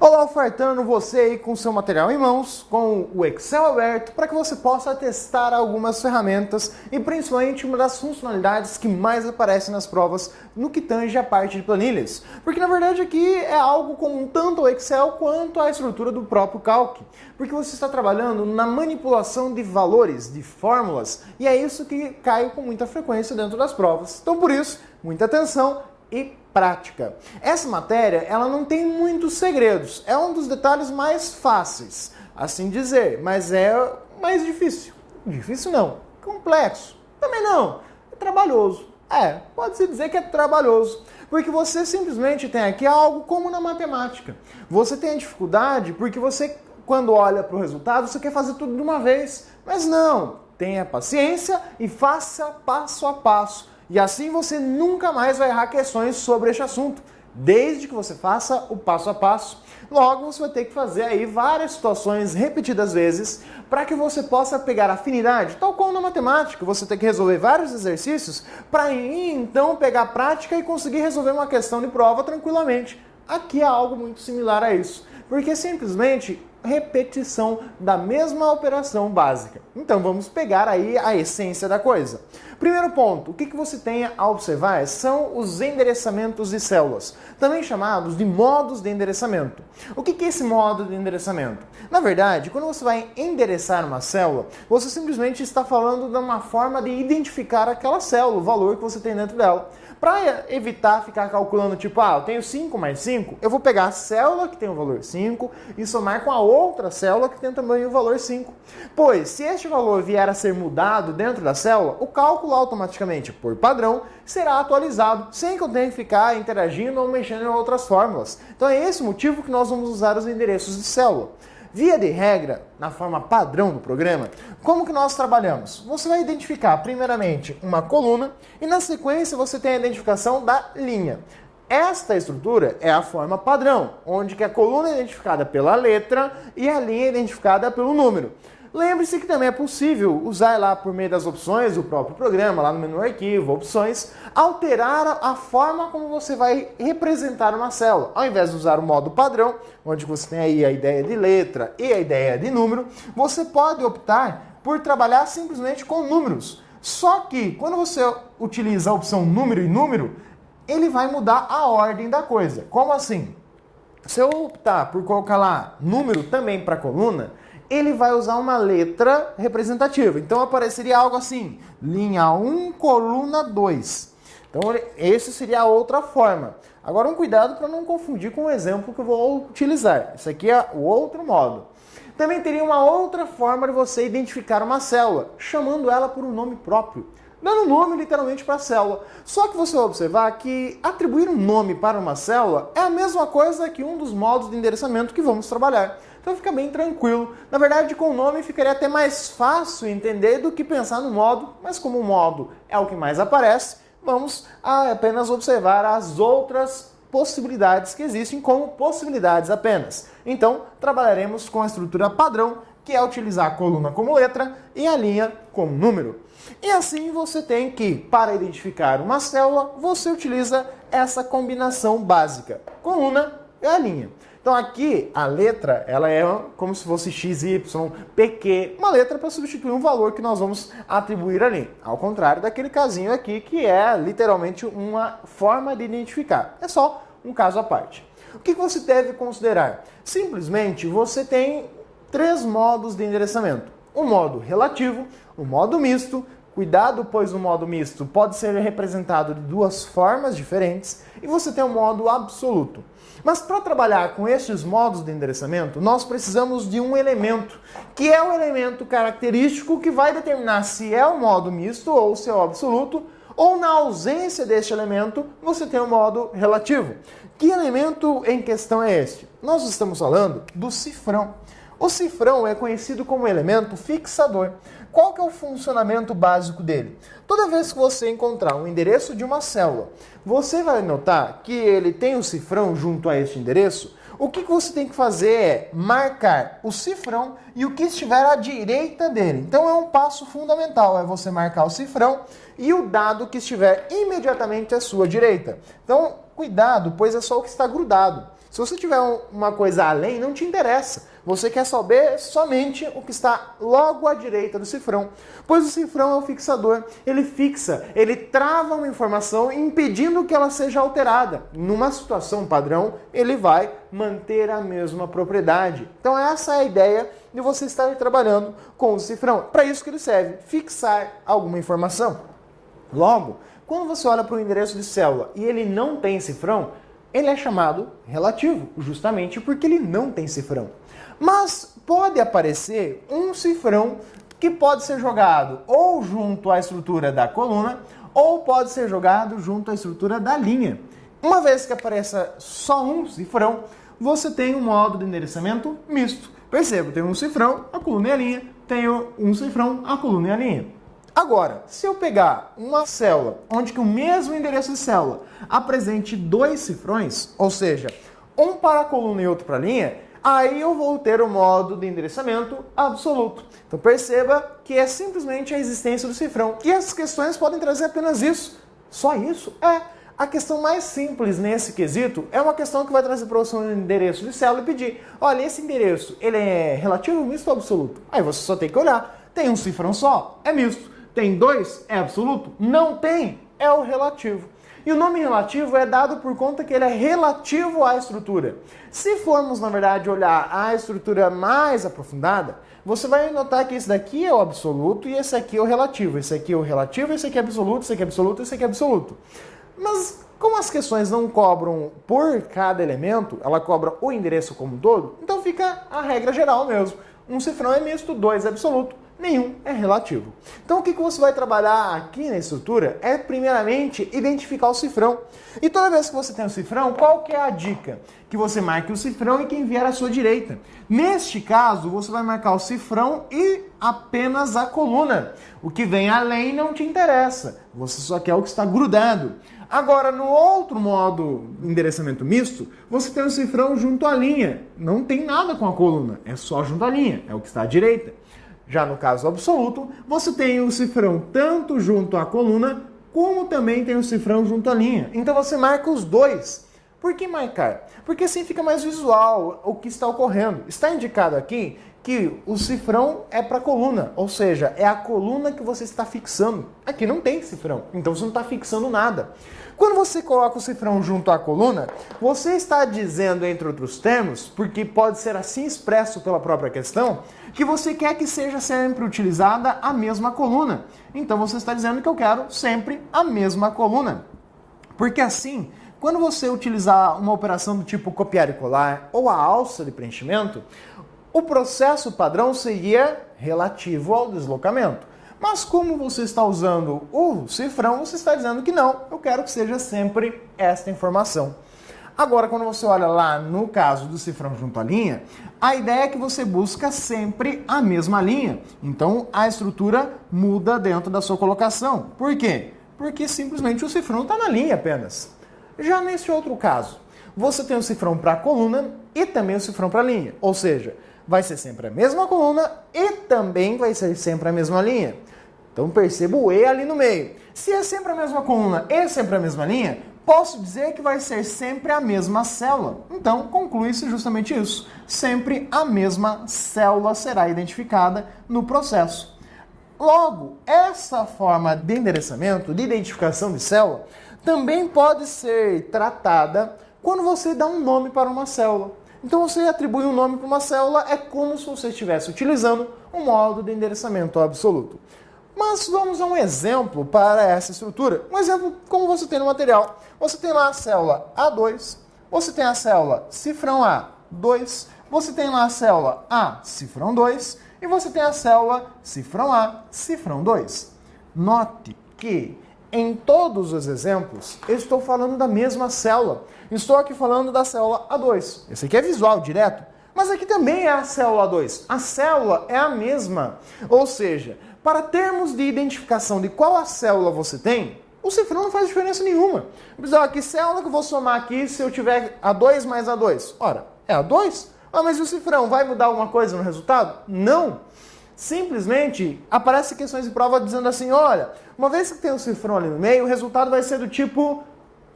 Olá, ofertando você aí com seu material em mãos, com o Excel aberto, para que você possa testar algumas ferramentas e principalmente uma das funcionalidades que mais aparecem nas provas no que tange a parte de planilhas. Porque na verdade aqui é algo com tanto o Excel quanto a estrutura do próprio Calc. Porque você está trabalhando na manipulação de valores, de fórmulas, e é isso que cai com muita frequência dentro das provas. Então por isso, muita atenção e prática. Essa matéria, ela não tem muitos segredos, é um dos detalhes mais fáceis, assim dizer, mas é mais difícil. Difícil não, complexo, também não, é trabalhoso. Pode-se dizer que é trabalhoso, porque você simplesmente tem aqui algo como na matemática. Você tem a dificuldade porque você, quando olha para o resultado, você quer fazer tudo de uma vez, mas não, tenha paciência e faça passo a passo. E assim você nunca mais vai errar questões sobre este assunto, desde que você faça o passo a passo. Logo, você vai ter que fazer aí várias situações repetidas vezes para que você possa pegar afinidade, tal como na matemática. Você tem que resolver vários exercícios para então pegar a prática e conseguir resolver uma questão de prova tranquilamente. Aqui é algo muito similar a isso, porque é simplesmente repetição da mesma operação básica. Então vamos pegar aí a essência da coisa. Primeiro ponto, o que você tem a observar são os endereçamentos de células, também chamados de modos de endereçamento. O que é esse modo de endereçamento? Na verdade, quando você vai endereçar uma célula, você simplesmente está falando de uma forma de identificar aquela célula, o valor que você tem dentro dela. Para evitar ficar calculando tipo, eu tenho 5 mais 5, eu vou pegar a célula que tem o valor 5 e somar com a outra célula que tem também o valor 5. Pois, se este valor vier a ser mudado dentro da célula, o cálculo automaticamente, por padrão, será atualizado, sem que eu tenha que ficar interagindo ou mexendo em outras fórmulas. Então é esse o motivo que nós vamos usar os endereços de célula. Via de regra, na forma padrão do programa, como que nós trabalhamos? Você vai identificar primeiramente uma coluna e na sequência você tem a identificação da linha. Esta estrutura é a forma padrão, onde que a coluna é identificada pela letra e a linha é identificada pelo número. Lembre-se que também é possível usar lá por meio das opções do próprio programa, lá no menu arquivo, opções, alterar a forma como você vai representar uma célula. Ao invés de usar o modo padrão, onde você tem aí a ideia de letra e a ideia de número, você pode optar por trabalhar simplesmente com números. Só que quando você utiliza a opção número e número, ele vai mudar a ordem da coisa. Como assim? Se eu optar por colocar lá número também para coluna, ele vai usar uma letra representativa. Então apareceria algo assim, linha 1, coluna 2. Então essa seria a outra forma. Agora um cuidado para não confundir com o exemplo que eu vou utilizar. Isso aqui é o outro modo. Também teria uma outra forma de você identificar uma célula, chamando ela por um nome próprio, dando nome literalmente para a célula. Só que você vai observar que atribuir um nome para uma célula é a mesma coisa que um dos modos de endereçamento que vamos trabalhar. Então fica bem tranquilo. Na verdade, com o nome ficaria até mais fácil entender do que pensar no modo, mas como o modo é o que mais aparece, vamos apenas observar as outras possibilidades que existem como possibilidades apenas. Então, trabalharemos com a estrutura padrão, que é utilizar a coluna como letra e a linha como número. E assim você tem que, para identificar uma célula, você utiliza essa combinação básica, coluna e a linha. Então aqui a letra, ela é como se fosse XY, PQ, uma letra para substituir um valor que nós vamos atribuir ali. Ao contrário daquele casinho aqui, que é literalmente uma forma de identificar. É só um caso à parte. O que você deve considerar? Simplesmente você tem 3 modos de endereçamento. O modo relativo, o modo misto. Cuidado, pois o modo misto pode ser representado de 2 formas diferentes. E você tem o modo absoluto. Mas para trabalhar com estes modos de endereçamento, nós precisamos de um elemento, que é o elemento característico que vai determinar se é o modo misto ou se é o absoluto, ou na ausência deste elemento, você tem o modo relativo. Que elemento em questão é este? Nós estamos falando do cifrão. O cifrão é conhecido como elemento fixador. Qual que é o funcionamento básico dele? Toda vez que você encontrar um endereço de uma célula, você vai notar que ele tem o cifrão junto a este endereço. O que você tem que fazer é marcar o cifrão e o que estiver à direita dele. Então é um passo fundamental, é você marcar o cifrão e o dado que estiver imediatamente à sua direita. Então cuidado, pois é só o que está grudado. Se você tiver uma coisa além, não te interessa. Você quer saber somente o que está logo à direita do cifrão. Pois o cifrão é o fixador. Ele fixa, ele trava uma informação impedindo que ela seja alterada. Numa situação padrão, ele vai manter a mesma propriedade. Então essa é a ideia de você estar trabalhando com o cifrão. Para isso que ele serve, fixar alguma informação. Logo, quando você olha para o endereço de célula e ele não tem cifrão, ele é chamado relativo, justamente porque ele não tem cifrão. Mas pode aparecer um cifrão que pode ser jogado ou junto à estrutura da coluna ou pode ser jogado junto à estrutura da linha. Uma vez que apareça só um cifrão, você tem um modo de endereçamento misto. Perceba, tem um cifrão, a coluna e a linha, tenho um cifrão, a coluna e a linha. Agora, se eu pegar uma célula onde que o mesmo endereço de célula apresente dois cifrões, ou seja, um para a coluna e outro para a linha, aí eu vou ter o modo de endereçamento absoluto. Então perceba que é simplesmente a existência do cifrão. E as questões podem trazer apenas isso. Só isso? A questão mais simples nesse quesito é uma questão que vai trazer para você um endereço de célula e pedir, olha, esse endereço, ele é relativo, misto ou absoluto? Aí você só tem que olhar, tem um cifrão só? É misto. Tem dois? É absoluto? Não tem, é o relativo. E o nome relativo é dado por conta que ele é relativo à estrutura. Se formos, na verdade, olhar a estrutura mais aprofundada, você vai notar que esse daqui é o absoluto e esse aqui é o relativo. Esse aqui é o relativo, esse aqui é absoluto, esse aqui é absoluto, esse aqui é absoluto. Mas como as questões não cobram por cada elemento, ela cobra o endereço como um todo, então fica a regra geral mesmo. Um cifrão é misto, dois é absoluto, nenhum é relativo. Então o que você vai trabalhar aqui na estrutura é primeiramente identificar o cifrão. E toda vez que você tem um cifrão, qual que é a dica? Que você marque o cifrão e quem vier à sua direita. Neste caso, você vai marcar o cifrão e apenas a coluna. O que vem além não te interessa. Você só quer o que está grudado. Agora, no outro modo endereçamento misto, você tem o cifrão junto à linha. Não tem nada com a coluna, é só junto à linha, é o que está à direita. Já no caso absoluto, você tem o cifrão tanto junto à coluna, como também tem o cifrão junto à linha. Então você marca os dois. Por que marcar? Porque assim fica mais visual o que está ocorrendo. Está indicado aqui que o cifrão é para a coluna, ou seja, é a coluna que você está fixando. Aqui não tem cifrão, então você não está fixando nada. Quando você coloca o cifrão junto à coluna, você está dizendo, entre outros termos, porque pode ser assim expresso pela própria questão, que você quer que seja sempre utilizada a mesma coluna. Então você está dizendo que eu quero sempre a mesma coluna. Porque assim, quando você utilizar uma operação do tipo copiar e colar ou a alça de preenchimento, o processo padrão seria relativo ao deslocamento. Mas como você está usando o cifrão, você está dizendo que não, eu quero que seja sempre esta informação. Agora, quando você olha lá no caso do cifrão junto à linha, a ideia é que você busca sempre a mesma linha. Então, a estrutura muda dentro da sua colocação. Por quê? Porque simplesmente o cifrão está na linha apenas. Já nesse outro caso, você tem o cifrão para a coluna e também o cifrão para a linha. Ou seja, vai ser sempre a mesma coluna e também vai ser sempre a mesma linha. Então perceba o E ali no meio. Se é sempre a mesma coluna e sempre a mesma linha, posso dizer que vai ser sempre a mesma célula. Então conclui-se justamente isso. Sempre a mesma célula será identificada no processo. Logo, essa forma de endereçamento, de identificação de célula, também pode ser tratada quando você dá um nome para uma célula. Então você atribui um nome para uma célula, é como se você estivesse utilizando um modo de endereçamento absoluto. Mas vamos a um exemplo para essa estrutura. Um exemplo como você tem no material. Você tem lá a célula A2, você tem a célula cifrão A2, você tem lá a célula A cifrão 2 e você tem a célula cifrão A cifrão 2. Note que em todos os exemplos eu estou falando da mesma célula. Estou aqui falando da célula A2. Esse aqui é visual, direto. Mas aqui também é a célula A2. A célula é a mesma. Ou seja, para termos de identificação de qual a célula você tem, o cifrão não faz diferença nenhuma. Que célula que eu vou somar aqui se eu tiver A2 mais A2? Ora, é A2? Mas o cifrão vai mudar alguma coisa no resultado? Não. Simplesmente aparecem questões de prova dizendo assim, olha, uma vez que tem o cifrão ali no meio, o resultado vai ser do tipo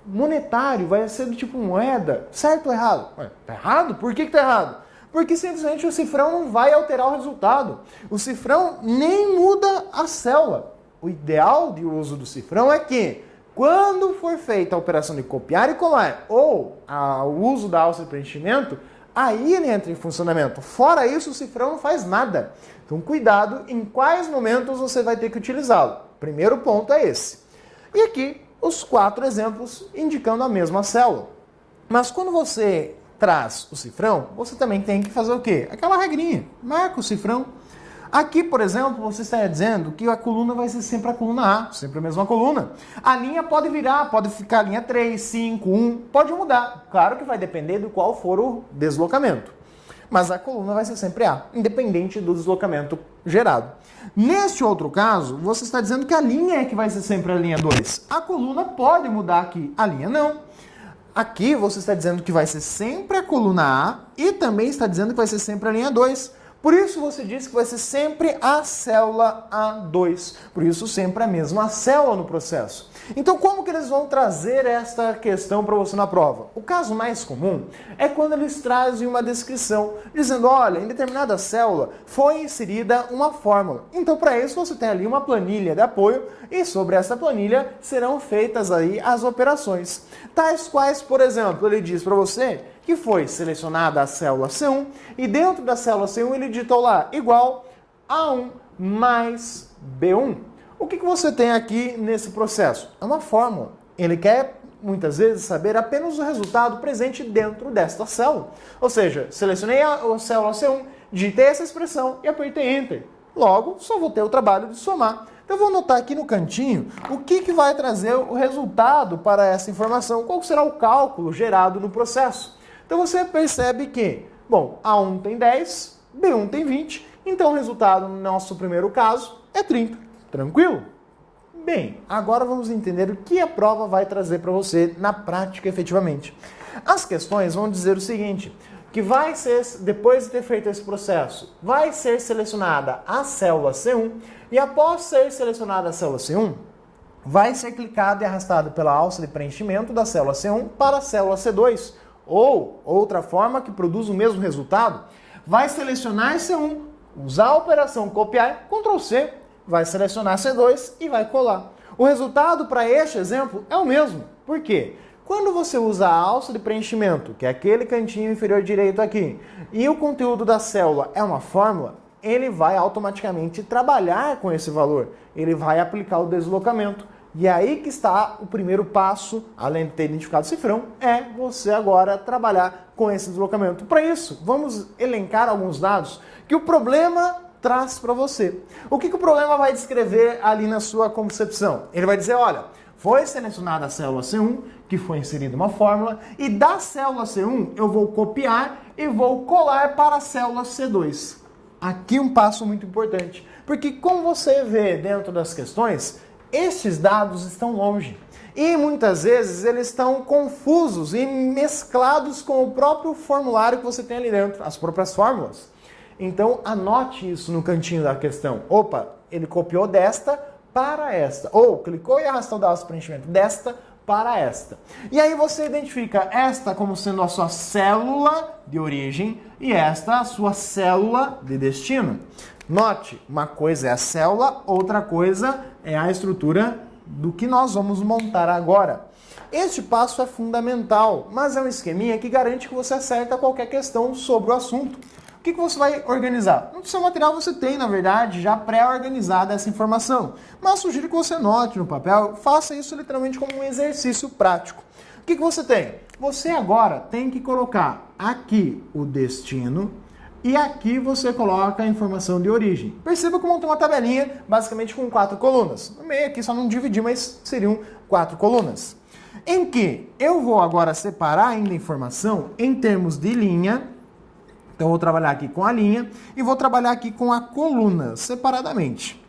monetário, vai ser do tipo moeda, certo ou errado? Ué, tá errado? Por que tá errado? Porque simplesmente o cifrão não vai alterar o resultado. O cifrão nem muda a célula. O ideal de uso do cifrão é que, quando for feita a operação de copiar e colar ou o uso da alça de preenchimento, aí ele entra em funcionamento. Fora isso, o cifrão não faz nada. Então, cuidado em quais momentos você vai ter que utilizá-lo. Primeiro ponto é esse. E aqui, os 4 exemplos indicando a mesma célula. Mas quando você traz o cifrão, você também tem que fazer o quê? Aquela regrinha. Marca o cifrão. Aqui, por exemplo, você está dizendo que a coluna vai ser sempre a coluna A, sempre a mesma coluna. A linha pode virar, pode ficar linha 3, 5, 1, pode mudar. Claro que vai depender do qual for o deslocamento. Mas a coluna vai ser sempre A, independente do deslocamento gerado. Neste outro caso, você está dizendo que a linha é que vai ser sempre a linha 2. A coluna pode mudar aqui, a linha não. Aqui você está dizendo que vai ser sempre a coluna A e também está dizendo que vai ser sempre a linha 2. Por isso você diz que vai ser sempre a célula A2. Por isso sempre a mesma célula no processo. Então como que eles vão trazer esta questão para você na prova? O caso mais comum é quando eles trazem uma descrição, dizendo, olha, em determinada célula foi inserida uma fórmula. Então para isso você tem ali uma planilha de apoio e sobre essa planilha serão feitas aí as operações. Tais quais, por exemplo, ele diz para você que foi selecionada a célula C1 e dentro da célula C1 ele digitou lá igual A1 mais B1. O que você tem aqui nesse processo? É uma fórmula. Ele quer, muitas vezes, saber apenas o resultado presente dentro desta célula. Ou seja, selecionei a célula C1, digitei essa expressão e apertei Enter. Logo, só vou ter o trabalho de somar. Então, eu vou anotar aqui no cantinho o que vai trazer o resultado para essa informação, qual será o cálculo gerado no processo. Então, você percebe que, bom, A1 tem 10, B1 tem 20, então o resultado no nosso primeiro caso é 30. Tranquilo? Bem, agora vamos entender o que a prova vai trazer para você na prática efetivamente. As questões vão dizer o seguinte, que vai ser, depois de ter feito esse processo, vai ser selecionada a célula C1 e após ser selecionada a célula C1, vai ser clicado e arrastado pela alça de preenchimento da célula C1 para a célula C2, ou outra forma que produz o mesmo resultado, vai selecionar C1, usar a operação copiar, Ctrl C, vai selecionar C2 e vai colar. O resultado para este exemplo é o mesmo. Por quê? Quando você usa a alça de preenchimento, que é aquele cantinho inferior direito aqui, e o conteúdo da célula é uma fórmula, ele vai automaticamente trabalhar com esse valor. Ele vai aplicar o deslocamento. E é aí que está o primeiro passo, além de ter identificado o cifrão, é você agora trabalhar com esse deslocamento. Para isso, vamos elencar alguns dados que o problema traz para você. O que o problema vai descrever ali na sua concepção? Ele vai dizer, olha, foi selecionada a célula C1, que foi inserida uma fórmula, e da célula C1 eu vou copiar e vou colar para a célula C2. Aqui um passo muito importante, porque como você vê dentro das questões, estes dados estão longe. E muitas vezes eles estão confusos e mesclados com o próprio formulário que você tem ali dentro, as próprias fórmulas. Então, anote isso no cantinho da questão. Opa, ele copiou desta para esta. Ou clicou e arrastou o preenchimento desta para esta. E aí você identifica esta como sendo a sua célula de origem e esta a sua célula de destino. Note, uma coisa é a célula, outra coisa é a estrutura do que nós vamos montar agora. Este passo é fundamental, mas é um esqueminha que garante que você acerta qualquer questão sobre o assunto. O que você vai organizar? No seu material você tem, na verdade, já pré-organizada essa informação. Mas sugiro que você anote no papel, faça isso literalmente como um exercício prático. O que você tem? Você agora tem que colocar aqui o destino e aqui você coloca a informação de origem. Perceba que eu montei uma tabelinha basicamente com 4 colunas. No meio aqui só não dividi, mas seriam 4 colunas. Em que eu vou agora separar ainda a informação em termos de linha. Então, eu vou trabalhar aqui com a linha e vou trabalhar aqui com a coluna, separadamente.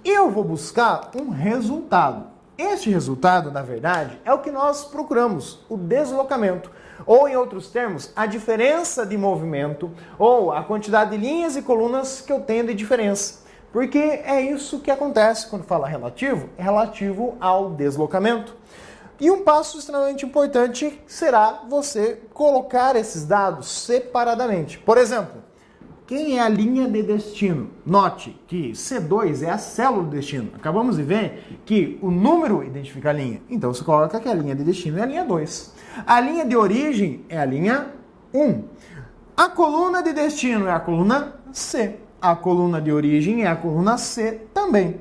E eu vou buscar um resultado. Este resultado, na verdade, é o que nós procuramos, o deslocamento. Ou, em outros termos, a diferença de movimento ou a quantidade de linhas e colunas que eu tenho de diferença. Porque é isso que acontece quando fala relativo, é relativo ao deslocamento. E um passo extremamente importante será você colocar esses dados separadamente. Por exemplo, quem é a linha de destino? Note que C2 é a célula do destino. Acabamos de ver que o número identifica a linha. Então você coloca que a linha de destino é a linha 2. A linha de origem é a linha 1. A coluna de destino é a coluna C. A coluna de origem é a coluna C também.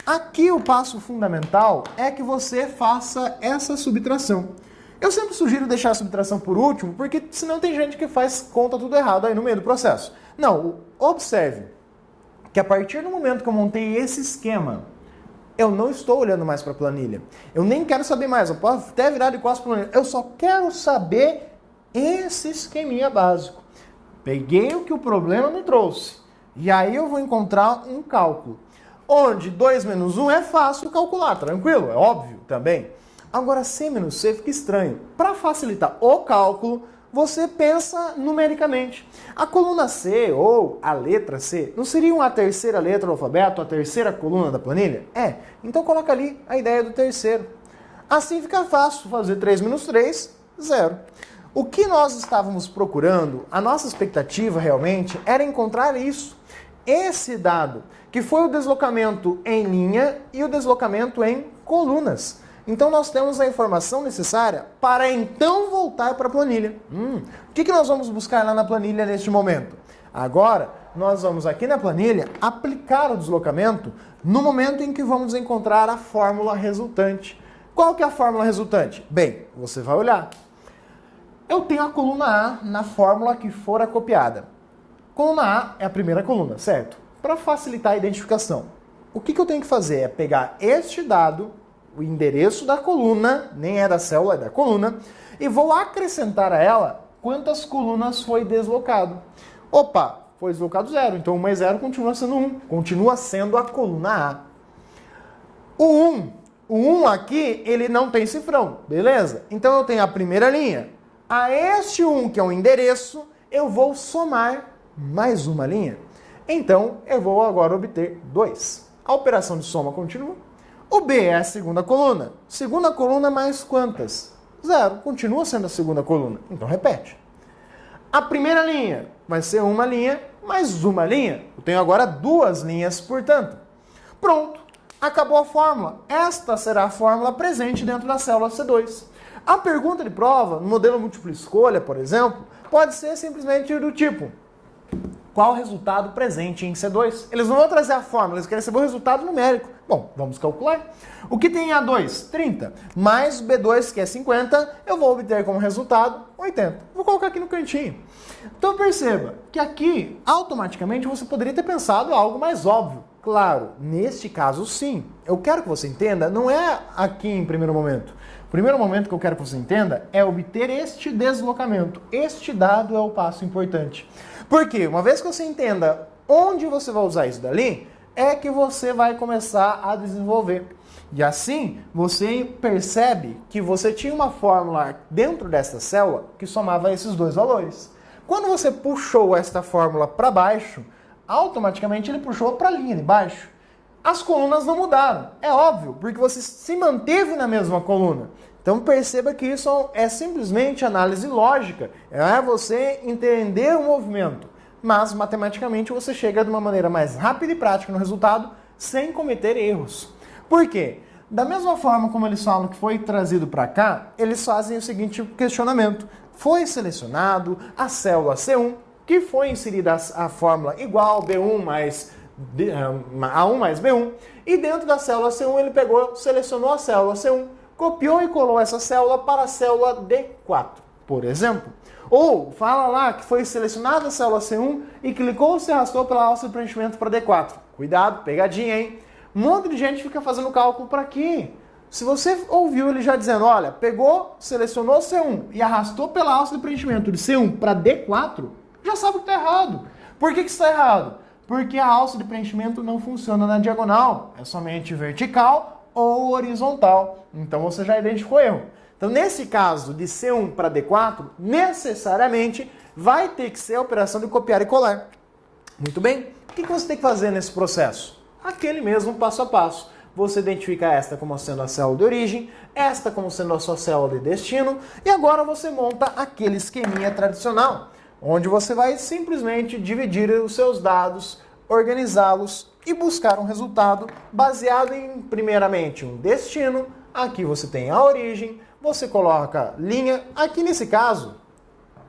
Aqui o passo fundamental é que você faça essa subtração. Eu sempre sugiro deixar a subtração por último, porque senão tem gente que faz conta tudo errado aí no meio do processo. Não, observe que a partir do momento que eu montei esse esquema, eu não estou olhando mais para a planilha. Eu nem quero saber mais, eu posso até virar de costas para a planilha. Eu só quero saber esse esqueminha básico. Peguei o que o problema me trouxe. E aí eu vou encontrar um cálculo. Onde 2 menos 1 é fácil calcular, tranquilo? É óbvio também. Agora C menos C fica estranho. Para facilitar o cálculo, você pensa numericamente. A coluna C, ou a letra C, não seria a terceira letra do alfabeto, a terceira coluna da planilha? É. Então coloca ali a ideia do terceiro. Assim fica fácil fazer 3 menos 3, 0. O que nós estávamos procurando, a nossa expectativa realmente, era encontrar isso. Esse dado, que foi o deslocamento em linha e o deslocamento em colunas. Então nós temos a informação necessária para então voltar para a planilha. O que nós vamos buscar lá na planilha neste momento? Agora, nós vamos aqui na planilha aplicar o deslocamento no momento em que vamos encontrar a fórmula resultante. Qual que é a fórmula resultante? Bem, você vai olhar. Eu tenho a coluna A na fórmula que fora copiada. Coluna A é a primeira coluna, certo? Para facilitar a identificação, o que eu tenho que fazer é pegar este dado, o endereço da coluna, nem é da célula, é da coluna, e vou acrescentar a ela quantas colunas foi deslocado. Opa, foi deslocado 0, então 1 mais 0 continua sendo 1, continua sendo a coluna A. O 1 aqui, ele não tem cifrão, beleza? Então eu tenho a primeira linha. A este 1, que é o endereço, eu vou somar mais uma linha. Então, eu vou agora obter 2. A operação de soma continua. O B é a segunda coluna. Segunda coluna mais quantas? 0. Continua sendo a segunda coluna. Então, repete. A primeira linha vai ser uma linha mais uma linha. Eu tenho agora 2 linhas, portanto. Pronto. Acabou a fórmula. Esta será a fórmula presente dentro da célula C2. A pergunta de prova, no modelo múltipla escolha, por exemplo, pode ser simplesmente do tipo: qual o resultado presente em C2? Eles não vão trazer a fórmula, eles querem saber o resultado numérico. Bom, vamos calcular. O que tem em A2? 30. Mais o B2, que é 50, eu vou obter como resultado 80. Vou colocar aqui no cantinho. Então perceba que aqui, automaticamente, você poderia ter pensado algo mais óbvio. Claro, neste caso sim. Eu quero que você entenda, não é aqui em primeiro momento. O primeiro momento que eu quero que você entenda é obter este deslocamento. Este dado é o passo importante. Porque uma vez que você entenda onde você vai usar isso dali, é que você vai começar a desenvolver. E assim, você percebe que você tinha uma fórmula dentro dessa célula que somava esses 2 valores. Quando você puxou esta fórmula para baixo, automaticamente ele puxou para a linha de baixo. As colunas não mudaram, é óbvio, porque você se manteve na mesma coluna. Então perceba que isso é simplesmente análise lógica, é você entender o movimento, mas matematicamente você chega de uma maneira mais rápida e prática no resultado, sem cometer erros. Por quê? Da mesma forma como eles falam que foi trazido para cá, eles fazem o seguinte questionamento: foi selecionado a célula C1, que foi inserida a fórmula igual B1 mais A1 mais B1, e dentro da célula C1 ele pegou, selecionou a célula C1, copiou e colou essa célula para a célula D4, por exemplo. Ou fala lá que foi selecionada a célula C1 e clicou ou se arrastou pela alça de preenchimento para D4. Cuidado, pegadinha, hein? Um monte de gente fica fazendo cálculo para aqui. Se você ouviu ele já dizendo, olha, pegou, selecionou C1 e arrastou pela alça de preenchimento de C1 para D4, já sabe que está errado. Por que está errado? Porque a alça de preenchimento não funciona na diagonal, é somente vertical ou horizontal. Então você já identificou erro. Então nesse caso de C1 para D4, necessariamente vai ter que ser a operação de copiar e colar. Muito bem, o que você tem que fazer nesse processo? Aquele mesmo passo a passo. você identifica esta como sendo a célula de origem, esta como sendo a sua célula de destino, e agora você monta aquele esqueminha tradicional, onde você vai simplesmente dividir os seus dados, organizá-los e buscar um resultado baseado em, primeiramente, um destino. Aqui você tem a origem, você coloca linha. Aqui nesse caso,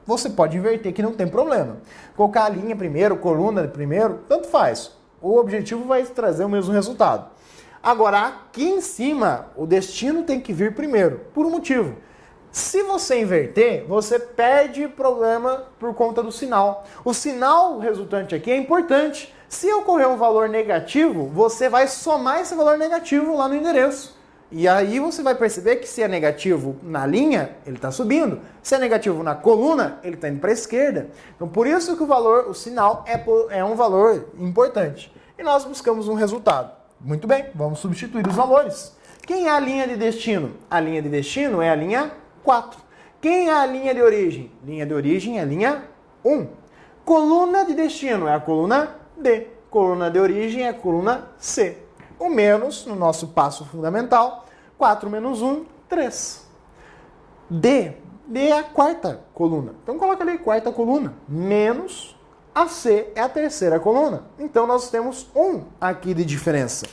você pode inverter que não tem problema. Colocar a linha primeiro, coluna primeiro, tanto faz. O objetivo vai trazer o mesmo resultado. Agora, aqui em cima, o destino tem que vir primeiro, por um motivo. Se você inverter, você perde problema por conta do sinal. O sinal resultante aqui é importante. Se ocorrer um valor negativo, você vai somar esse valor negativo lá no endereço. E aí você vai perceber que se é negativo na linha, ele está subindo. Se é negativo na coluna, ele está indo para a esquerda. Então por isso que o sinal é um valor importante. E nós buscamos um resultado. Muito bem, vamos substituir os valores. Quem é a linha de destino? A linha de destino é a linha 4. Quem é a linha de origem? Linha de origem é a linha 1. Coluna de destino é a coluna D. Coluna de origem é a coluna C. O menos, no nosso passo fundamental, 4 menos 1, 3. D é a quarta coluna. Então coloca ali, quarta coluna. Menos a C é a terceira coluna. Então nós temos 1 aqui de diferença.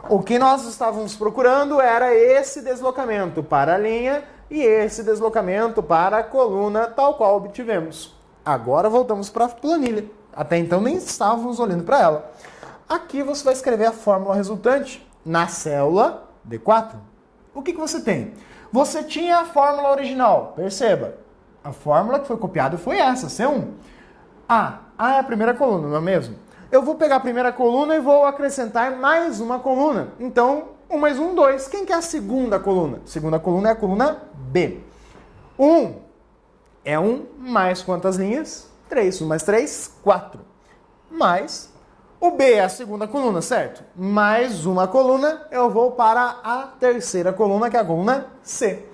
O que nós estávamos procurando era esse deslocamento para a linha e esse deslocamento para a coluna, tal qual obtivemos. Agora voltamos para a planilha. Até então nem estávamos olhando para ela. Aqui você vai escrever a fórmula resultante na célula D4. O que você tem? Você tinha a fórmula original. Perceba, a fórmula que foi copiada foi essa, C1. A é a primeira coluna, não é mesmo? Eu vou pegar a primeira coluna e vou acrescentar mais uma coluna. Então, 1 mais 1, 2. Quem que é a segunda coluna? A segunda coluna é a coluna B. 1 é 1 mais quantas linhas? 3. 1 mais 3, 4. Mais o B é a segunda coluna, certo? Mais uma coluna, eu vou para a terceira coluna, que é a coluna C.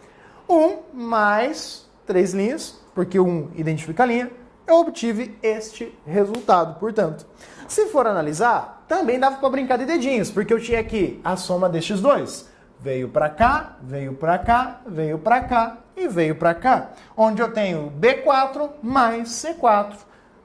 1 mais 3 linhas, porque 1 identifica a linha, eu obtive este resultado, portanto. Se for analisar, também dava para brincar de dedinhos, porque eu tinha aqui a soma destes dois. Veio para cá, veio para cá, veio para cá e veio para cá. Onde eu tenho B4 mais C4.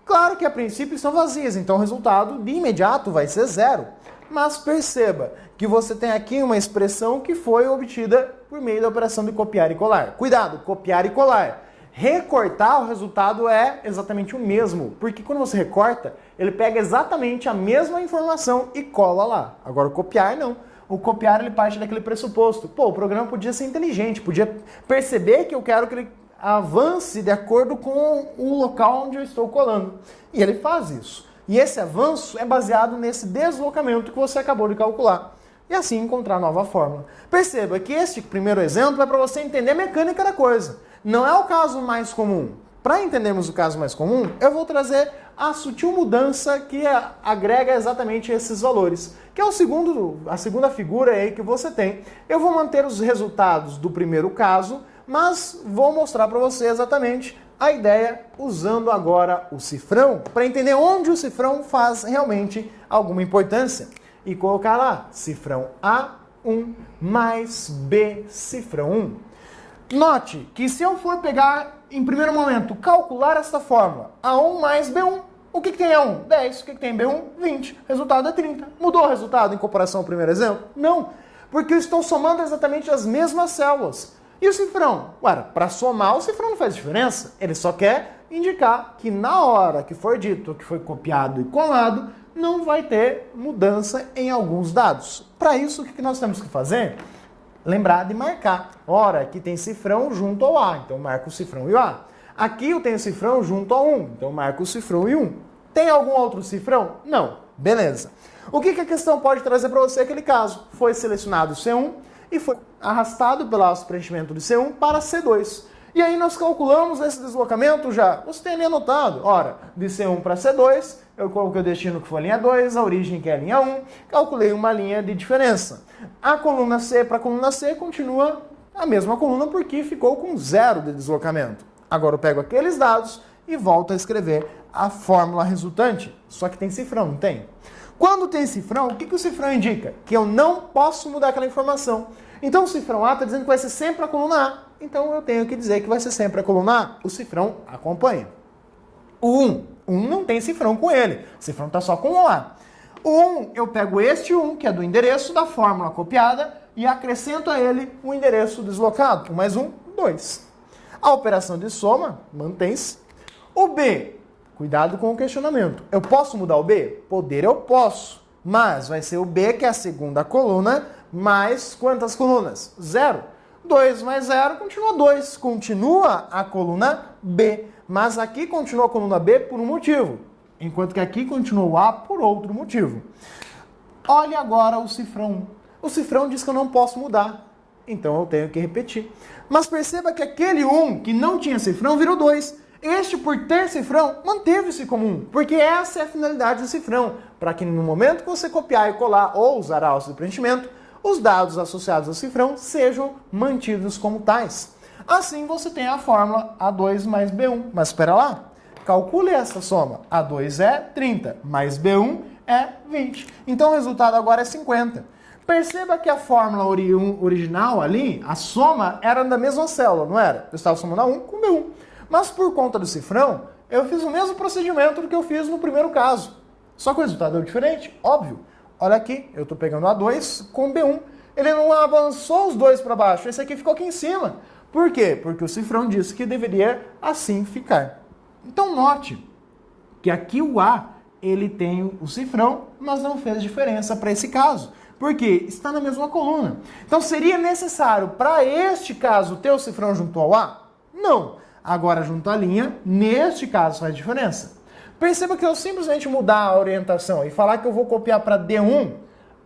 Claro que a princípio são vazias, então o resultado de imediato vai ser 0. Mas perceba que você tem aqui uma expressão que foi obtida por meio da operação de copiar e colar. Cuidado, copiar e colar. Recortar, o resultado é exatamente o mesmo, porque quando você recorta, ele pega exatamente a mesma informação e cola lá. Agora o copiar não. O copiar ele parte daquele pressuposto. Pô, o programa podia ser inteligente, podia perceber que eu quero que ele avance de acordo com o local onde eu estou colando. E ele faz isso. E esse avanço é baseado nesse deslocamento que você acabou de calcular. E assim encontrar a nova fórmula. Perceba que este primeiro exemplo é para você entender a mecânica da coisa. Não é o caso mais comum. Para entendermos o caso mais comum, eu vou trazer a sutil mudança que agrega exatamente esses valores, que é a segunda figura aí que você tem. Eu vou manter os resultados do primeiro caso, mas vou mostrar para você exatamente a ideia usando agora o cifrão, para entender onde o cifrão faz realmente alguma importância. E colocar lá, cifrão A1 mais B cifrão 1. Note que se eu for pegar, em primeiro momento, calcular esta fórmula, A1 mais B1, o que tem A1? 10. O que tem B1? 20. Resultado é 30. Mudou o resultado em comparação ao primeiro exemplo? Não, porque eu estou somando exatamente as mesmas células. E o cifrão? Ora, para somar, o cifrão não faz diferença. Ele só quer indicar que na hora que for dito que foi copiado e colado, não vai ter mudança em alguns dados. Para isso, o que nós temos que fazer? Lembrar de marcar. Ora, aqui tem cifrão junto ao A, então marco o cifrão e o A. Aqui eu tenho cifrão junto ao 1, então marco o cifrão e 1. Tem algum outro cifrão? Não. Beleza. O que a questão pode trazer para você aquele caso? Foi selecionado C1 e foi arrastado pelo preenchimento de C1 para C2. E aí nós calculamos esse deslocamento já. Você tem ali anotado. Ora, de C1 para C2, eu coloquei o destino que foi a linha 2, a origem que é a linha 1, calculei uma linha de diferença. A coluna C para a coluna C continua a mesma coluna porque ficou com 0 de deslocamento. Agora eu pego aqueles dados e volto a escrever a fórmula resultante. Só que tem cifrão, não tem? Quando tem cifrão, o que o cifrão indica? Que eu não posso mudar aquela informação. Então o cifrão A está dizendo que vai ser sempre a coluna A. Então eu tenho que dizer que vai ser sempre a coluna A. O cifrão acompanha. O 1 não tem cifrão com ele. O cifrão está só com o A. O 1, eu pego este 1, que é do endereço da fórmula copiada, e acrescento a ele o endereço deslocado. 1 mais 1, 2. A operação de soma mantém-se. O B, cuidado com o questionamento. Eu posso mudar o B? Poder eu posso. Mas vai ser o B, que é a segunda coluna, mais quantas colunas? 0. 2 mais 0 continua 2. Continua a coluna B. Mas aqui continua a coluna B por um motivo. Enquanto que aqui continua o A por outro motivo. Olhe agora o cifrão. O cifrão diz que eu não posso mudar. Então eu tenho que repetir. Mas perceba que aquele 1 que não tinha cifrão virou 2. Este, por ter cifrão, manteve-se como 1. Porque essa é a finalidade do cifrão. Para que no momento que você copiar e colar ou usar a alça de preenchimento, os dados associados ao cifrão sejam mantidos como tais. Assim você tem a fórmula A2 mais B1. Mas espera lá. Calcule essa soma. A2 é 30, mais B1 é 20. Então o resultado agora é 50. Perceba que a fórmula original ali, a soma, era da mesma célula, não era? Eu estava somando A1 com B1. Mas por conta do cifrão, eu fiz o mesmo procedimento do que eu fiz no primeiro caso. Só que o resultado é diferente, óbvio. Olha aqui, eu estou pegando A2 com B1. Ele não avançou os dois para baixo, esse aqui ficou aqui em cima. Por quê? Porque o cifrão disse que deveria assim ficar. Então note que aqui o A, ele tem o cifrão, mas não fez diferença para esse caso. Por quê? Está na mesma coluna. Então seria necessário, para este caso, ter o cifrão junto ao A? Não. Agora, junto à linha, neste caso faz diferença. Perceba que eu simplesmente mudar a orientação e falar que eu vou copiar para D1,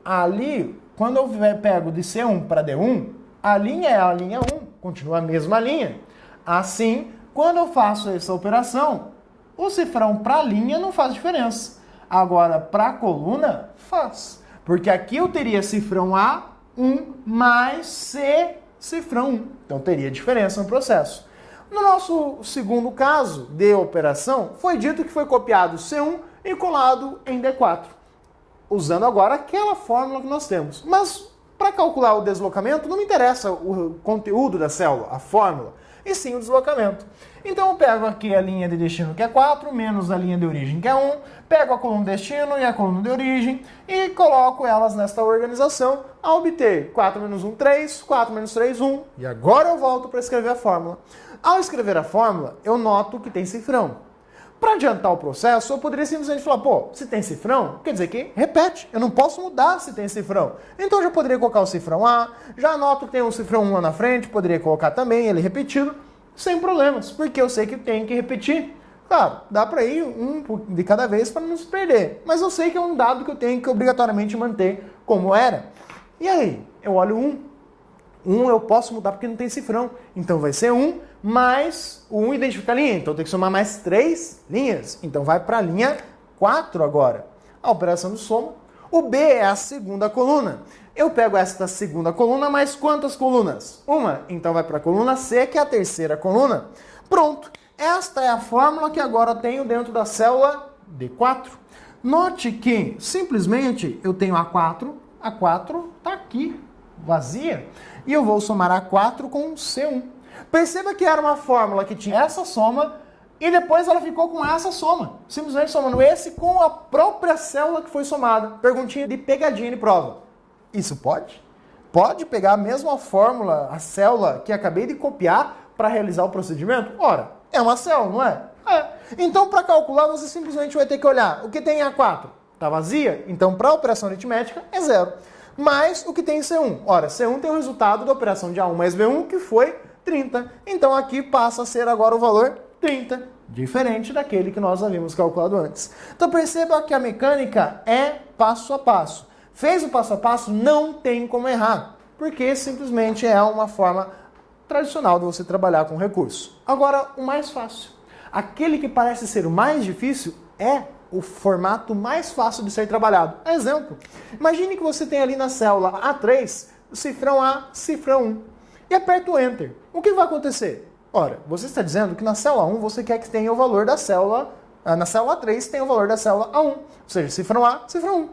ali, quando eu pego de C1 para D1, a linha é a linha 1, continua a mesma linha. Assim, quando eu faço essa operação, o cifrão para a linha não faz diferença. Agora, para a coluna, faz. Porque aqui eu teria cifrão A1 mais C cifrão 1. Então teria diferença no processo. No nosso segundo caso de operação, foi dito que foi copiado C1 e colado em D4. Usando agora aquela fórmula que nós temos. Mas para calcular o deslocamento, não me interessa o conteúdo da célula, a fórmula, e sim o deslocamento. Então eu pego aqui a linha de destino, que é 4, menos a linha de origem, que é 1, pego a coluna de destino e a coluna de origem e coloco elas nesta organização a obter 4 menos 1, 3, 4 menos 3, 1. E agora eu volto para escrever a fórmula. Ao escrever a fórmula, eu noto que tem cifrão. Para adiantar o processo, eu poderia simplesmente falar, pô, se tem cifrão, quer dizer que repete. Eu não posso mudar se tem cifrão. Então eu já poderia colocar o cifrão A, já anoto que tem um cifrão 1 lá na frente, poderia colocar também ele repetido, sem problemas, porque eu sei que tem que repetir. Claro, dá para ir um de cada vez para não se perder, mas eu sei que é um dado que eu tenho que obrigatoriamente manter como era. E aí, eu olho 1. 1 eu posso mudar porque não tem cifrão. Então vai ser 1 mais o 1 identifica a linha. Então tem que somar mais 3 linhas. Então vai para a linha 4 agora. A operação de soma. O B é a segunda coluna. Eu pego esta segunda coluna mais quantas colunas? Uma. Então vai para a coluna C, que é a terceira coluna. Pronto. Esta é a fórmula que agora eu tenho dentro da célula D4. Note que simplesmente eu tenho A4 está aqui, vazia. E eu vou somar A4 com C1. Perceba que era uma fórmula que tinha essa soma e depois ela ficou com essa soma. Simplesmente somando esse com a própria célula que foi somada. Perguntinha de pegadinha de prova. Isso pode? Pode pegar a mesma fórmula, a célula que acabei de copiar para realizar o procedimento? Ora, é uma célula, não é? É. Então, para calcular, você simplesmente vai ter que olhar o que tem em A4. Está vazia? Então, para a operação aritmética, é 0. Mais o que tem em C1. Ora, C1 tem o resultado da operação de A1 mais B1, que foi 30. Então aqui passa a ser agora o valor 30, diferente daquele que nós havíamos calculado antes. Então perceba que a mecânica é passo a passo. Fez o passo a passo, não tem como errar, porque simplesmente é uma forma tradicional de você trabalhar com recurso. Agora, o mais fácil. Aquele que parece ser o mais difícil é o formato mais fácil de ser trabalhado. Exemplo, imagine que você tem ali na célula A3, cifrão A, cifrão 1, e aperta o Enter. O que vai acontecer? Ora, você está dizendo que na célula 1 você quer que tenha o valor da célula, na célula 3 tem o valor da célula A1, ou seja, cifrão A, cifrão 1.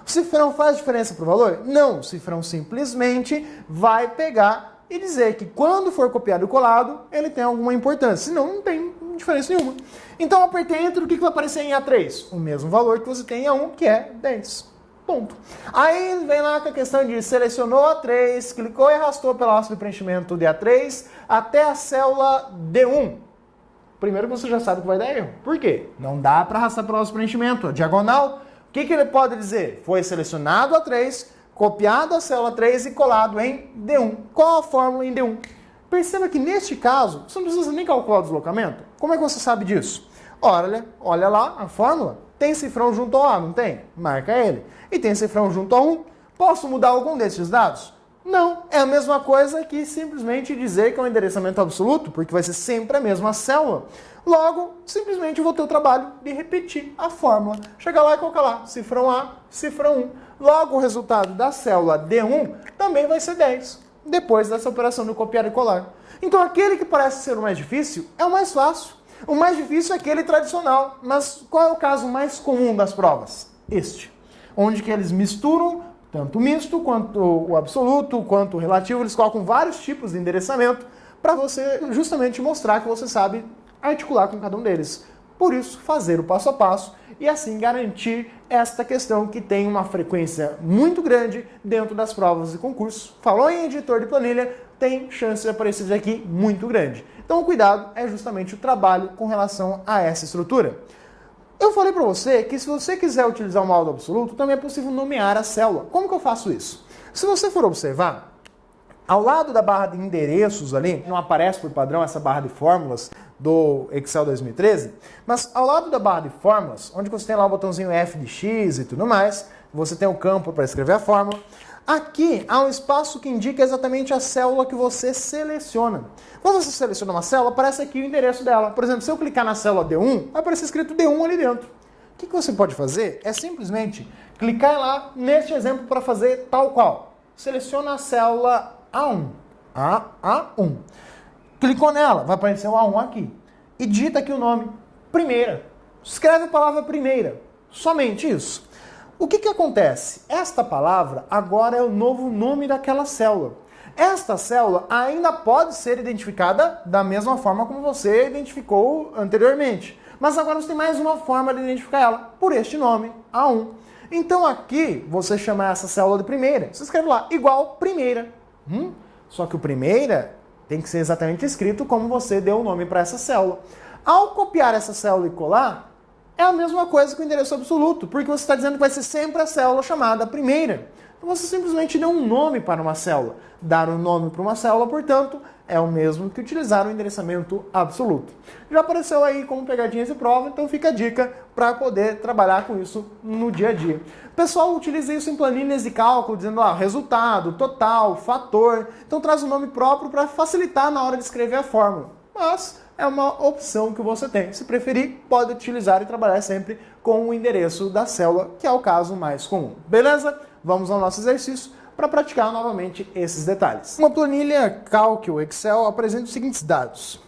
O cifrão faz diferença para o valor? Não, o cifrão simplesmente vai pegar e dizer que quando for copiado e colado, ele tem alguma importância, senão não tem diferença nenhuma. Então, apertei Enter, o que vai aparecer em A3? O mesmo valor que você tem em A1, que é 10. Ponto. Aí vem lá com a questão de selecionou A3, clicou e arrastou pela alça de preenchimento de A3 até a célula D1. Primeiro você já sabe que vai dar erro. Por quê? Não dá para arrastar pela alça de preenchimento. A diagonal, o que ele pode dizer? Foi selecionado A3, copiado a célula 3 e colado em D1. Qual a fórmula em D1? Perceba que neste caso, você não precisa nem calcular o deslocamento. Como é que você sabe disso? Olha lá a fórmula. Tem cifrão junto ao A, não tem? Marca ele. E tem cifrão junto a 1. Posso mudar algum desses dados? Não. É a mesma coisa que simplesmente dizer que é um endereçamento absoluto, porque vai ser sempre a mesma célula. Logo, simplesmente vou ter o trabalho de repetir a fórmula. Chega lá e coloca lá, cifrão A, cifrão 1. Logo, o resultado da célula D1 também vai ser 10, depois dessa operação de copiar e colar. Então, aquele que parece ser o mais difícil é o mais fácil. O mais difícil é aquele tradicional. Mas qual é o caso mais comum das provas? Este. Onde que eles misturam tanto o misto, quanto o absoluto, quanto o relativo. Eles colocam vários tipos de endereçamento para você justamente mostrar que você sabe articular com cada um deles. Por isso, fazer o passo a passo e assim garantir esta questão que tem uma frequência muito grande dentro das provas de concurso. Falou em editor de planilha, tem chance de aparecer aqui muito grande. Então o cuidado é justamente o trabalho com relação a essa estrutura. Eu falei para você que se você quiser utilizar o modo absoluto, também é possível nomear a célula. Como que eu faço isso? Se você for observar, ao lado da barra de endereços ali, não aparece por padrão essa barra de fórmulas do Excel 2013, mas ao lado da barra de fórmulas, onde você tem lá o botãozinho F de X e tudo mais, você tem o campo para escrever a fórmula. Aqui há um espaço que indica exatamente a célula que você seleciona. Quando você seleciona uma célula, aparece aqui o endereço dela. Por exemplo, se eu clicar na célula D1, vai aparecer escrito D1 ali dentro. O que você pode fazer é simplesmente clicar lá neste exemplo para fazer tal qual. Seleciona a célula A1. A1. Clicou nela, vai aparecer o A1 aqui. E digita aqui o nome, primeira. Escreve a palavra primeira. Somente isso. O que acontece? Esta palavra agora é o novo nome daquela célula. Esta célula ainda pode ser identificada da mesma forma como você identificou anteriormente. Mas agora você tem mais uma forma de identificar ela, por este nome, A1. Então aqui, você chama essa célula de primeira. Você escreve lá, igual primeira. Só que o primeira tem que ser exatamente escrito como você deu o nome para essa célula. Ao copiar essa célula e colar, é a mesma coisa que o endereço absoluto, porque você está dizendo que vai ser sempre a célula chamada primeira. Então você simplesmente deu um nome para uma célula. Dar um nome para uma célula, portanto, é o mesmo que utilizar o endereçamento absoluto. Já apareceu aí como pegadinha de prova, então fica a dica para poder trabalhar com isso no dia a dia. O pessoal utiliza isso em planilhas de cálculo, dizendo resultado, total, fator. Então traz um nome próprio para facilitar na hora de escrever a fórmula. Mas é uma opção que você tem. Se preferir, pode utilizar e trabalhar sempre com o endereço da célula, que é o caso mais comum. Beleza? Vamos ao nosso exercício para praticar novamente esses detalhes. Uma planilha Cálculo Excel apresenta os seguintes dados.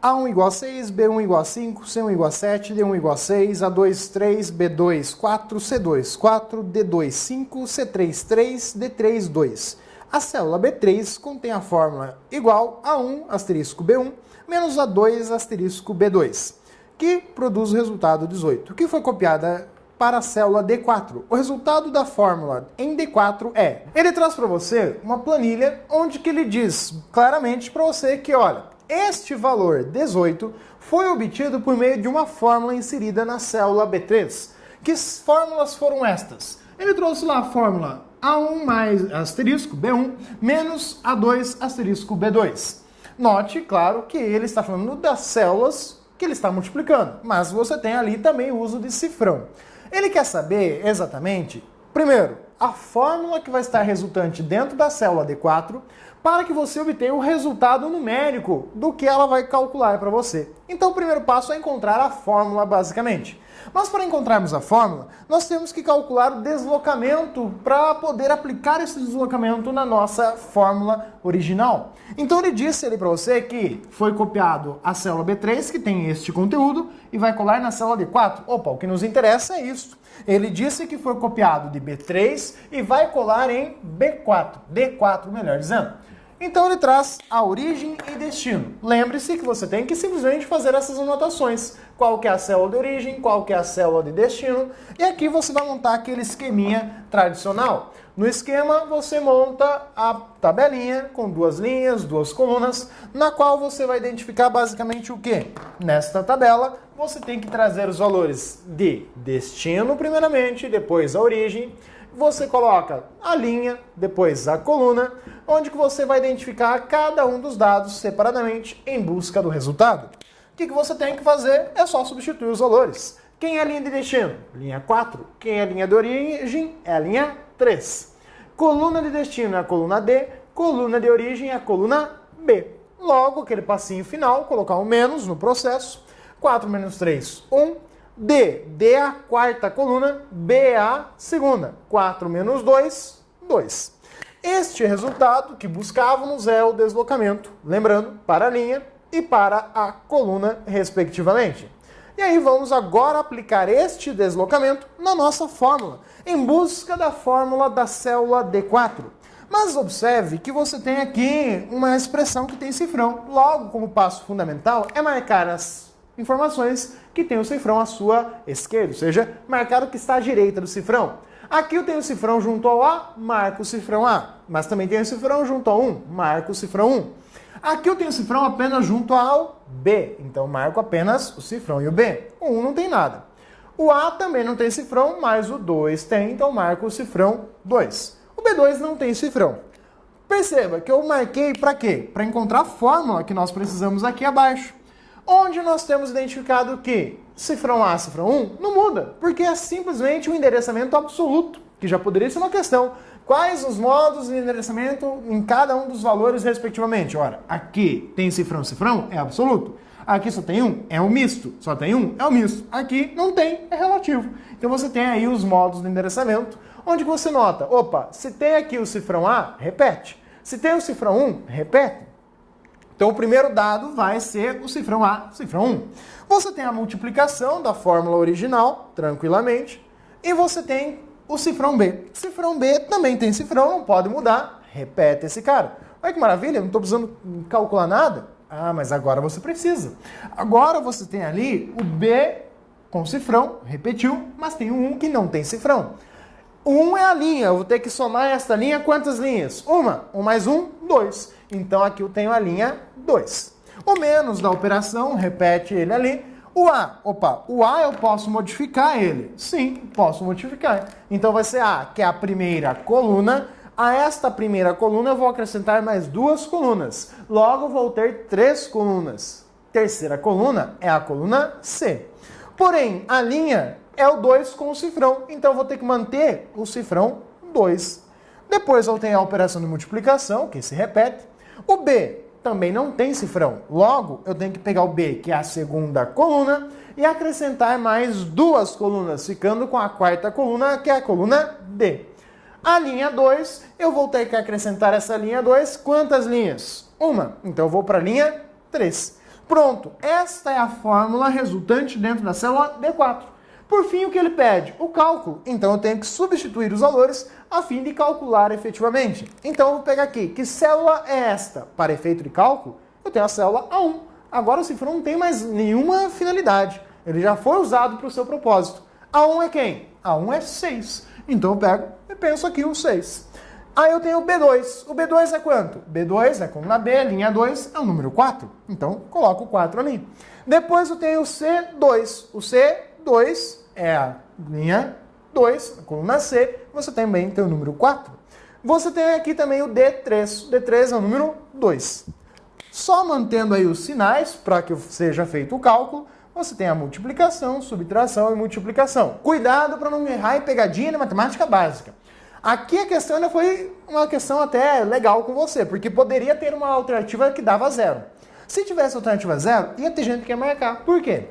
A1 igual a 6, B1 igual a 5, C1 igual a 7, D1 igual a 6, A2 3, B2 4, C2 4, D2 5, C3 3, D3 2. A célula B3 contém a fórmula igual a 1 asterisco B1 menos A2 asterisco B2, que produz o resultado 18, que foi copiada para a célula D4. O resultado da fórmula em D4 é... Ele traz para você uma planilha onde que ele diz claramente para você que, olha, este valor 18 foi obtido por meio de uma fórmula inserida na célula B3. Que fórmulas foram estas? Ele trouxe lá a fórmula A1 mais asterisco B1 menos A2 asterisco B2. Note, claro, que ele está falando das células que ele está multiplicando, mas você tem ali também o uso de cifrão. Ele quer saber exatamente, primeiro, a fórmula que vai estar resultante dentro da célula D4 para que você obtenha o resultado numérico do que ela vai calcular para você. Então o primeiro passo é encontrar a fórmula basicamente. Mas para encontrarmos a fórmula, nós temos que calcular o deslocamento para poder aplicar esse deslocamento na nossa fórmula original. Então ele disse ali para você que foi copiado a célula B3, que tem este conteúdo, e vai colar na célula D4. Opa, o que nos interessa é isso. Ele disse que foi copiado de B3 e vai colar em B4, D4 melhor dizendo. Então ele traz a origem e destino. Lembre-se que você tem que simplesmente fazer essas anotações. Qual que é a célula de origem, qual que é a célula de destino. E aqui você vai montar aquele esqueminha tradicional. No esquema você monta a tabelinha com 2 linhas, 2 colunas, na qual você vai identificar basicamente o quê? Nesta tabela você tem que trazer os valores de destino primeiramente, depois a origem. Você coloca a linha, depois a coluna, onde que você vai identificar cada um dos dados separadamente em busca do resultado. O que você tem que fazer é só substituir os valores. Quem é a linha de destino? Linha 4. Quem é a linha de origem? É a linha 3. Coluna de destino é a coluna D, coluna de origem é a coluna B. Logo, aquele passinho final, colocar um menos no processo. 4 menos 3, 1. D é a quarta coluna, B é a segunda. 4 menos 2, 2. Este resultado que buscávamos é o deslocamento, lembrando, para a linha e para a coluna, respectivamente. E aí vamos agora aplicar este deslocamento na nossa fórmula, em busca da fórmula da célula D4. Mas observe que você tem aqui uma expressão que tem cifrão. Logo, como passo fundamental, é marcar as informações que tem o cifrão à sua esquerda, ou seja, marcar o que está à direita do cifrão. Aqui eu tenho o cifrão junto ao A, marco o cifrão A. Mas também tenho o cifrão junto ao 1, marco o cifrão 1. Aqui eu tenho o cifrão apenas junto ao B, então marco apenas o cifrão e o B. O 1 não tem nada. O A também não tem cifrão, mas o 2 tem, então marco o cifrão 2. O B2 não tem cifrão. Perceba que eu marquei para quê? Para encontrar a fórmula que nós precisamos aqui abaixo. Onde nós temos identificado que cifrão A, cifrão 1, não muda, porque é simplesmente um endereçamento absoluto, que já poderia ser uma questão. Quais os modos de endereçamento em cada um dos valores, respectivamente? Ora, aqui tem cifrão, cifrão, é absoluto. Aqui só tem um, é um misto. Só tem um, é um misto. Aqui não tem, é relativo. Então você tem aí os modos de endereçamento, onde você nota, opa, se tem aqui o cifrão A, repete. Se tem o cifrão 1, repete. Então o primeiro dado vai ser o cifrão A, cifrão 1. Você tem a multiplicação da fórmula original, tranquilamente, e você tem o cifrão B. Cifrão B também tem cifrão, não pode mudar, repete esse cara. Olha que maravilha, não estou precisando calcular nada. Ah, mas agora você precisa. Agora você tem ali o B com cifrão, repetiu, mas tem o 1 que não tem cifrão. O 1 é a linha, eu vou ter que somar esta linha quantas linhas? Uma. 1 mais 1, 2. Então aqui eu tenho a linha 2. O menos da operação, repete ele ali. O A, o A eu posso modificar ele? Sim, posso modificar. Então vai ser A, que é a primeira coluna. A esta primeira coluna eu vou acrescentar mais 2 colunas. Logo vou ter 3 colunas. Terceira coluna é a coluna C. Porém, a linha é o 2 com o cifrão, então eu vou ter que manter o cifrão 2. Depois eu tenho a operação de multiplicação, que se repete. O B também não tem cifrão. Logo, eu tenho que pegar o B, que é a segunda coluna, e acrescentar mais 2 colunas, ficando com a quarta coluna, que é a coluna D. A linha 2, eu vou ter que acrescentar essa linha 2. Quantas linhas? Uma. Então eu vou para a linha 3. Pronto. Esta é a fórmula resultante dentro da célula D4. Por fim, o que ele pede? O cálculo. Então eu tenho que substituir os valores a fim de calcular efetivamente. Então eu vou pegar aqui. Que célula é esta? Para efeito de cálculo, eu tenho a célula A1. Agora o cifrão não tem mais nenhuma finalidade. Ele já foi usado para o seu propósito. A1 é quem? A1 é 6. Então eu pego e penso aqui o 6. Aí eu tenho o B2. O B2 é quanto? B2 é coluna B, linha 2 é o número 4. Então coloco o 4 ali. Depois eu tenho o C2. O C2 é a linha 2, a coluna C. Você também tem o número 4. Você tem aqui também o D3. O D3 é o número 2. Só mantendo aí os sinais para que seja feito o cálculo, você tem a multiplicação, subtração e multiplicação. Cuidado para não errar em pegadinha na matemática básica. Aqui a questão ainda foi uma questão até legal com você, porque poderia ter uma alternativa que dava 0. Se tivesse alternativa 0, ia ter gente que ia marcar. Por quê?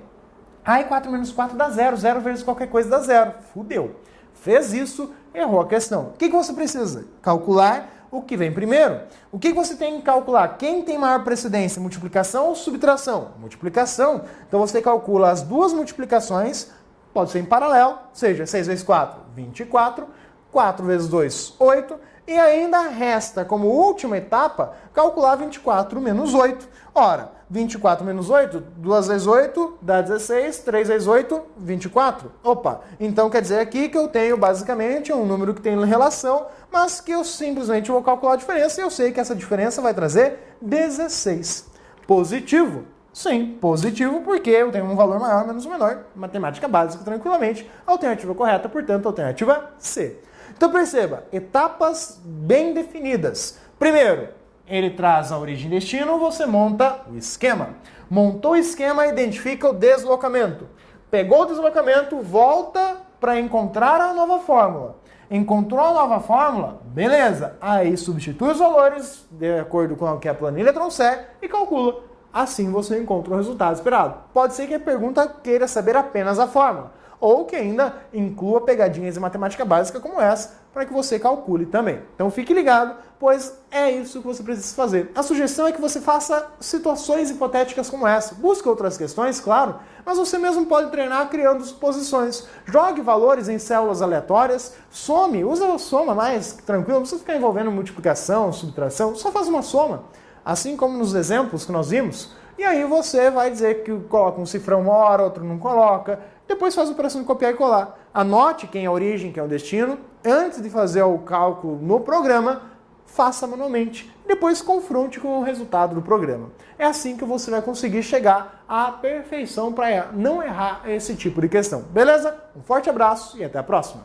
Aí 4 menos 4 dá 0, 0 vezes qualquer coisa dá 0. Fudeu. Fez isso, errou a questão. O que você precisa? Calcular o que vem primeiro. O que você tem que calcular? Quem tem maior precedência, multiplicação ou subtração? Multiplicação. Então você calcula as duas multiplicações pode ser em paralelo, seja 6 vezes 4, 24, 4 vezes 2, 8, e ainda resta, como última etapa, calcular 24 menos 8. Ora, 24 menos 8, 2 vezes 8 dá 16, 3 vezes 8, 24. Opa, então quer dizer aqui que eu tenho basicamente um número que tem relação, mas que eu simplesmente vou calcular a diferença e eu sei que essa diferença vai trazer 16. Positivo? Sim, positivo porque eu tenho um valor maior menos um menor. Matemática básica, tranquilamente. Alternativa correta, portanto, alternativa C. Então perceba, etapas bem definidas. Primeiro, ele traz a origem e destino, você monta o esquema. Montou o esquema, identifica o deslocamento. Pegou o deslocamento, volta para encontrar a nova fórmula. Encontrou a nova fórmula? Beleza. Aí substitui os valores de acordo com o que a planilha trouxer e calcula. Assim você encontra o resultado esperado. Pode ser que a pergunta queira saber apenas a fórmula, ou que ainda inclua pegadinhas de matemática básica como essa, para que você calcule também. Então fique ligado, pois é isso que você precisa fazer. A sugestão é que você faça situações hipotéticas como essa. Busque outras questões, claro, mas você mesmo pode treinar criando suposições. Jogue valores em células aleatórias, some, usa a soma mais tranquilo, não precisa ficar envolvendo multiplicação, subtração, só faz uma soma. Assim como nos exemplos que nós vimos, e aí você vai dizer que coloca um cifrão uma hora, outro não coloca, depois faz a operação de copiar e colar. Anote quem é a origem, quem é o destino, antes de fazer o cálculo no programa, faça manualmente, depois confronte com o resultado do programa. É assim que você vai conseguir chegar à perfeição para não errar esse tipo de questão. Beleza? Um forte abraço e até a próxima!